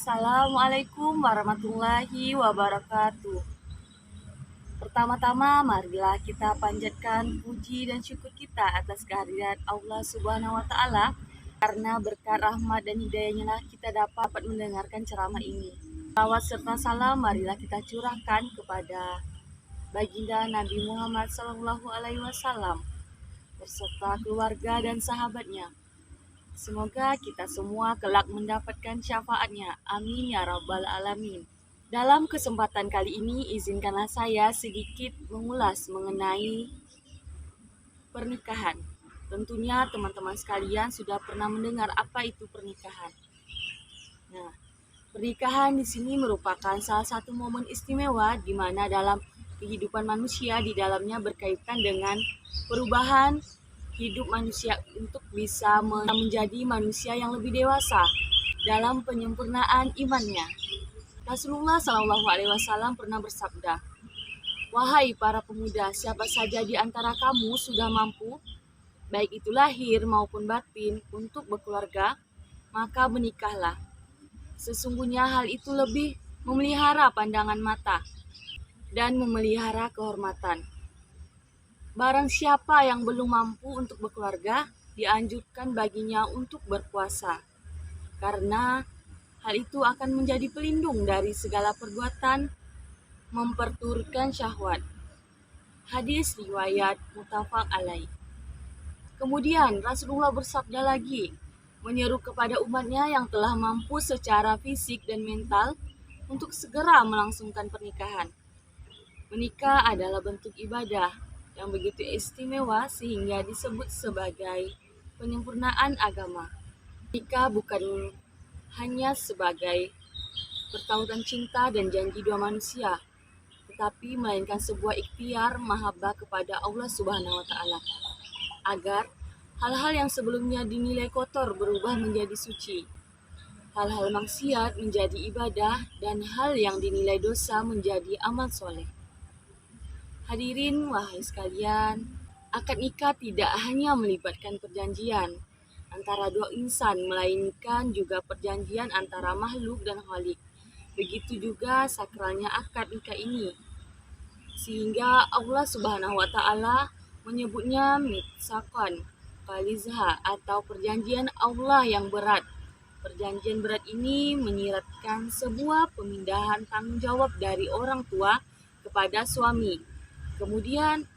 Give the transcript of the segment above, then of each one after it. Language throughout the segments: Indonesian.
Assalamualaikum warahmatullahi wabarakatuh. Pertama-tama, marilah kita panjatkan puji dan syukur kita atas kehadirat Allah Subhanahu wa Ta'ala, karena berkat rahmat dan hidayahnya lah kita dapat mendengarkan ceramah ini. Salawat serta salam marilah kita curahkan kepada baginda Nabi Muhammad SAW beserta keluarga dan sahabatnya. Semoga kita semua kelak mendapatkan syafaatnya. Amin ya rabbal alamin. Dalam kesempatan kali ini, izinkanlah saya sedikit mengulas mengenai pernikahan. Tentunya teman-teman sekalian sudah pernah mendengar apa itu pernikahan. Nah, pernikahan di sini merupakan salah satu momen istimewa di mana dalam kehidupan manusia di dalamnya berkaitan dengan perubahan hidup manusia untuk bisa menjadi manusia yang lebih dewasa dalam penyempurnaan imannya. Rasulullah SAW pernah bersabda, "Wahai para pemuda, siapa saja di antara kamu sudah mampu, baik itu lahir maupun batin, untuk berkeluarga, maka menikahlah. Sesungguhnya hal itu lebih memelihara pandangan mata dan memelihara kehormatan. Barang siapa yang belum mampu untuk berkeluarga, dianjurkan baginya untuk berpuasa, karena hal itu akan menjadi pelindung dari segala perbuatan memperturutkan syahwat." Hadis riwayat muttafaq alaih. Kemudian Rasulullah bersabda lagi, menyeru kepada umatnya yang telah mampu secara fisik dan mental untuk segera melangsungkan pernikahan. Menikah adalah bentuk ibadah yang begitu istimewa sehingga disebut sebagai penyempurnaan agama. Menikah bukan hanya sebagai pertautan cinta dan janji dua manusia, tetapi melainkan sebuah ikhtiar mahabbah kepada Allah Subhanahu wa Ta'ala, agar hal-hal yang sebelumnya dinilai kotor berubah menjadi suci, hal-hal maksiat menjadi ibadah, dan hal yang dinilai dosa menjadi amal soleh. Hadirin wahai sekalian, akad nikah tidak hanya melibatkan perjanjian antara dua insan, melainkan juga perjanjian antara makhluk dan khalik. Begitu juga sakralnya akad nikah ini, sehingga Allah Subhanahu wa Ta'ala menyebutnya mitsaqan qalizha, atau perjanjian Allah yang berat. Perjanjian berat ini menyiratkan sebuah pemindahan tanggung jawab dari orang tua kepada suami. Kemudian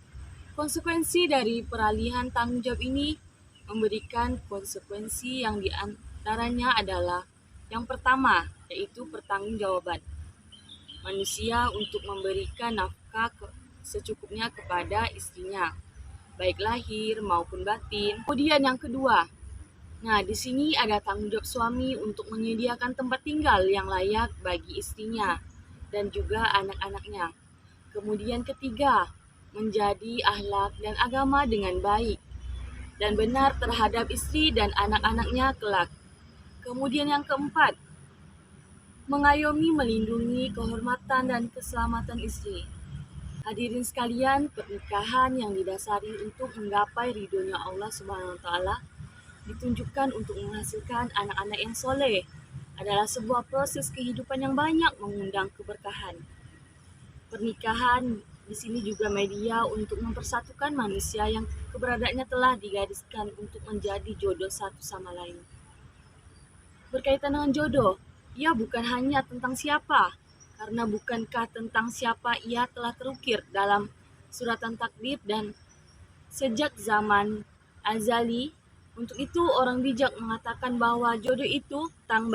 konsekuensi dari peralihan tanggung jawab ini memberikan konsekuensi yang diantaranya adalah yang pertama, yaitu pertanggungjawaban manusia untuk memberikan nafkah secukupnya kepada istrinya, baik lahir maupun batin. Kemudian yang kedua, di sini ada tanggung jawab suami untuk menyediakan tempat tinggal yang layak bagi istrinya dan juga anak-anaknya. Kemudian ketiga, menjadi akhlak dan agama dengan baik dan benar terhadap istri dan anak-anaknya kelak. Kemudian yang keempat, mengayomi melindungi kehormatan dan keselamatan istri. Hadirin sekalian, pernikahan yang didasari untuk menggapai ridhonya Allah Subhanahu wa Ta'ala, ditunjukkan untuk menghasilkan anak-anak yang soleh, adalah sebuah proses kehidupan yang banyak mengundang keberkahan. Pernikahan di sini juga media untuk mempersatukan manusia yang keberadaannya telah digariskan untuk menjadi jodoh satu sama lain. Berkaitan dengan jodoh, ia bukan hanya tentang siapa, karena bukankah tentang siapa ia telah terukir dalam suratan takdir dan sejak zaman azali. Untuk itu orang bijak mengatakan bahwa jodoh itu tentang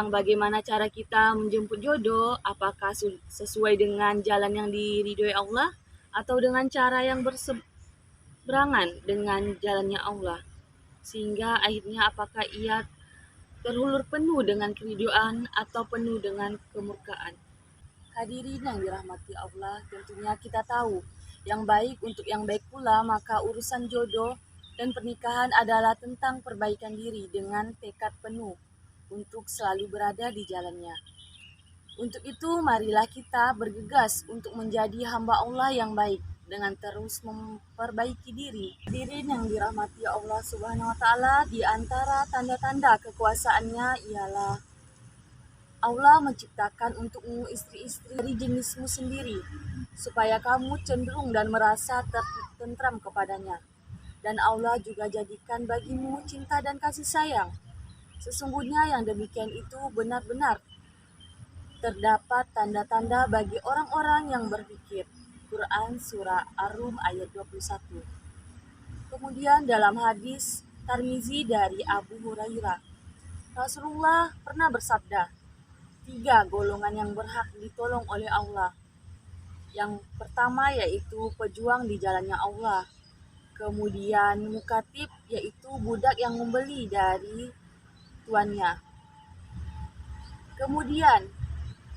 bagaimana cara kita menjemput jodoh, apakah sesuai dengan jalan yang diridhoi Allah atau dengan cara yang berseberangan dengan jalannya Allah, sehingga akhirnya apakah ia terulur penuh dengan keridhaan atau penuh dengan kemurkaan. Hadirin yang dirahmati Allah, tentunya kita tahu yang baik untuk yang baik pula, maka urusan jodoh dan pernikahan adalah tentang perbaikan diri dengan tekad penuh untuk selalu berada di jalannya. Untuk itu marilah kita bergegas untuk menjadi hamba Allah yang baik, dengan terus memperbaiki diri. Hadirin yang dirahmati Allah Subhanahu wa taala, di antara tanda-tanda kekuasaannya ialah Allah menciptakan untukmu istri-istri dari jenismu sendiri, supaya kamu cenderung dan merasa tentram kepadanya. Dan Allah juga jadikan bagimu cinta dan kasih sayang. Sesungguhnya yang demikian itu benar-benar terdapat tanda-tanda bagi orang-orang yang berpikir. Quran Surah Ar-Rum ayat 21. Kemudian dalam hadis Tirmizi dari Abu Hurairah, Rasulullah pernah bersabda, 3 golongan yang berhak ditolong oleh Allah. Yang pertama yaitu pejuang di jalannya Allah. Kemudian mukatib, yaitu budak yang membeli dari tuannya. Kemudian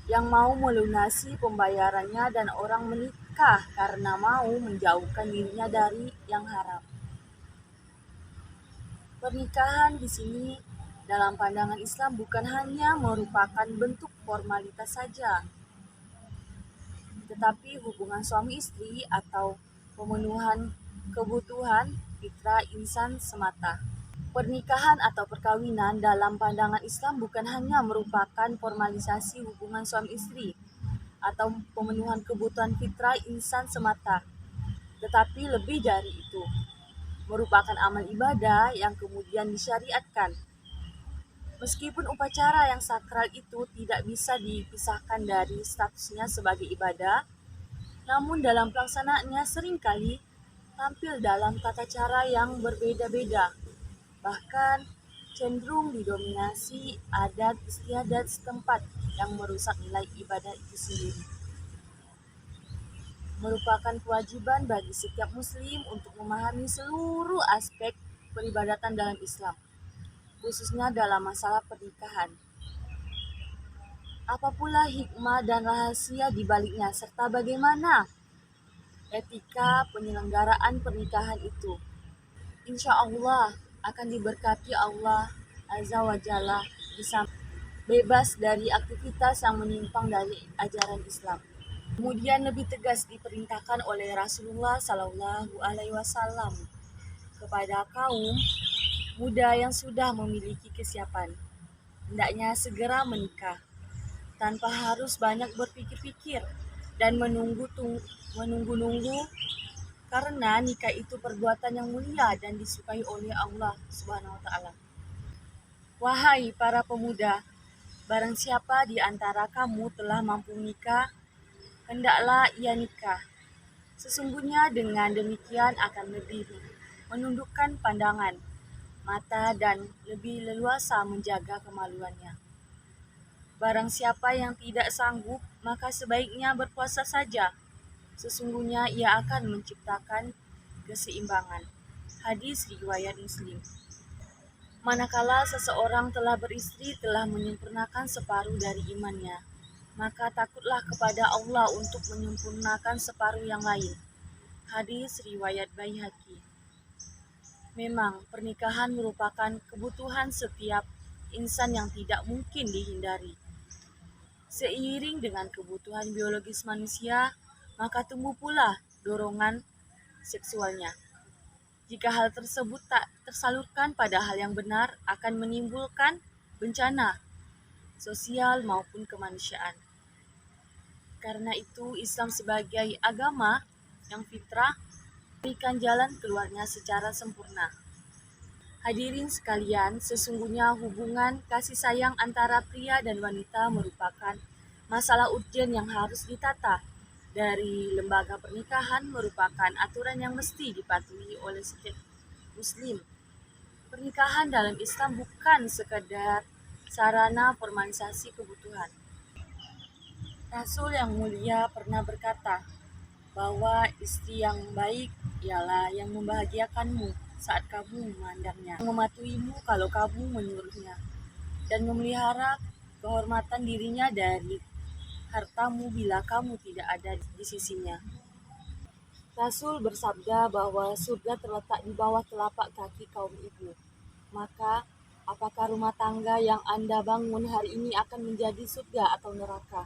yang mau melunasi pembayarannya, dan orang menikah karena mau menjauhkan dirinya dari yang haram. Pernikahan di sini dalam pandangan Islam bukan hanya merupakan bentuk formalitas saja, tetapi hubungan suami istri atau pemenuhan kebutuhan fitrah insan semata. Pernikahan atau perkawinan dalam pandangan Islam bukan hanya merupakan formalisasi hubungan suami istri atau pemenuhan kebutuhan fitrah insan semata, tetapi lebih dari itu, merupakan amal ibadah yang kemudian disyariatkan. Meskipun upacara yang sakral itu tidak bisa dipisahkan dari statusnya sebagai ibadah, namun dalam pelaksanaannya seringkali tampil dalam tata cara yang berbeda-beda, bahkan cenderung didominasi adat istiadat setempat yang merusak nilai ibadah itu sendiri. Merupakan kewajiban bagi setiap muslim untuk memahami seluruh aspek peribadatan dalam Islam, khususnya dalam masalah pernikahan. Apa pula hikmah dan rahasia di baliknya, serta bagaimana etika penyelenggaraan pernikahan itu. Insya Allah akan diberkati Allah Azza wa Jalla, bisa bebas dari aktivitas yang menyimpang dari ajaran Islam. Kemudian lebih tegas diperintahkan oleh Rasulullah Sallallahu Alaihi Wasallam kepada kaum muda yang sudah memiliki kesiapan, hendaknya segera menikah tanpa harus banyak berpikir-pikir dan menunggu-nunggu, karena nikah itu perbuatan yang mulia dan disukai oleh Allah Subhanahu wa taala. Wahai para pemuda, barang siapa di antara kamu telah mampu menikah, hendaklah ia nikah. Sesungguhnya dengan demikian akan lebih menundukkan pandangan mata dan lebih leluasa menjaga kemaluannya. Barang siapa yang tidak sanggup, maka sebaiknya berpuasa saja. Sesungguhnya ia akan menciptakan keseimbangan. Hadis riwayat Muslim. Manakala seseorang telah beristri, telah menyempurnakan separuh dari imannya, maka takutlah kepada Allah untuk menyempurnakan separuh yang lain. Hadis riwayat Baihaqi. Memang pernikahan merupakan kebutuhan setiap insan yang tidak mungkin dihindari. Seiring dengan kebutuhan biologis manusia, maka tumbuh pula dorongan seksualnya. Jika hal tersebut tak tersalurkan pada hal yang benar, akan menimbulkan bencana sosial maupun kemanusiaan. Karena itu, Islam sebagai agama yang fitrah berikan jalan keluarnya secara sempurna. Hadirin sekalian, sesungguhnya hubungan kasih sayang antara pria dan wanita merupakan masalah urgen yang harus ditata. Dari lembaga pernikahan merupakan aturan yang mesti dipatuhi oleh setiap muslim. Pernikahan dalam Islam bukan sekadar sarana formalisasi kebutuhan. Rasul yang mulia pernah berkata bahwa istri yang baik ialah yang membahagiakanmu saat kamu memandangnya, mematuhimu kalau kamu menyuruhnya, dan memelihara kehormatan dirinya dari hartamu bila kamu tidak ada di sisinya. Rasul bersabda bahwa surga terletak di bawah telapak kaki kaum ibu. Maka, apakah rumah tangga yang Anda bangun hari ini akan menjadi surga atau neraka?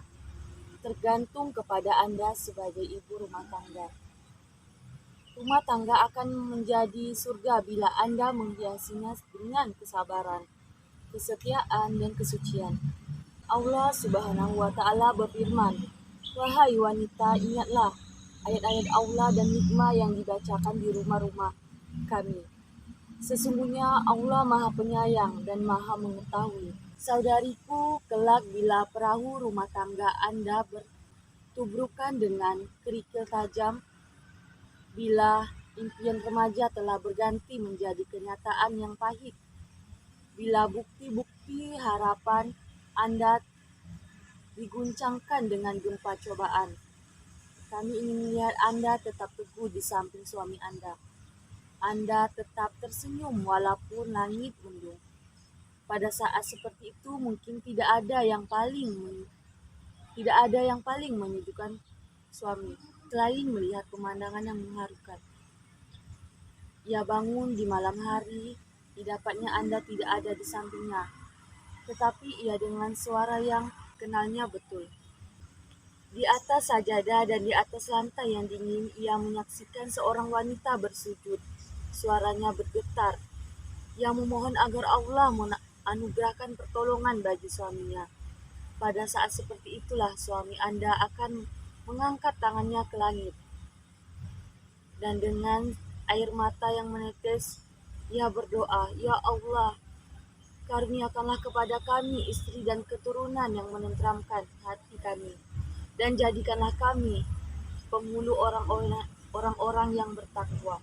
Tergantung kepada Anda sebagai ibu rumah tangga. Rumah tangga akan menjadi surga bila Anda menghiasinya dengan kesabaran, kesetiaan, dan kesucian. Allah Subhanahu wa Ta'ala berfirman, "Wahai wanita, ingatlah ayat-ayat Allah dan hikmah yang dibacakan di rumah-rumah kami. Sesungguhnya Allah Maha Penyayang dan Maha Mengetahui." Saudariku, kelak bila perahu rumah tangga Anda bertubrukan dengan kerikil tajam, bila impian remaja telah berganti menjadi kenyataan yang pahit, bila bukti-bukti harapan Anda diguncangkan dengan gempa cobaan, kami ingin melihat Anda tetap teguh di samping suami Anda. Anda tetap tersenyum walaupun langit mendung. Pada saat seperti itu mungkin tidak ada yang paling menyejukkan suami selain melihat pemandangan yang mengharukan. Ia bangun di malam hari, didapatnya Anda tidak ada di sampingnya, tetapi ia dengan suara yang kenalnya betul. Di atas sajadah dan di atas lantai yang dingin, ia menyaksikan seorang wanita bersujud. Suaranya bergetar. Ia memohon agar Allah menganugerahkan pertolongan bagi suaminya. Pada saat seperti itulah suami Anda akan mengangkat tangannya ke langit. Dan dengan air mata yang menetes, ia berdoa, "Ya Allah, karuniakanlah kepada kami istri dan keturunan yang menenteramkan hati kami. Dan jadikanlah kami penghulu orang-orang yang bertakwa."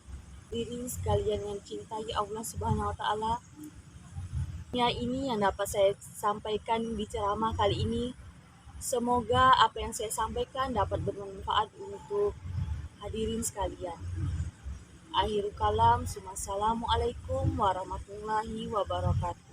Diri sekalian yang cintai Allah Subhanahu wa Ta'ala, ini yang dapat saya sampaikan di ceramah kali ini. Semoga apa yang saya sampaikan dapat bermanfaat untuk hadirin sekalian. Akhirul kalam, Assalamualaikum warahmatullahi wabarakatuh.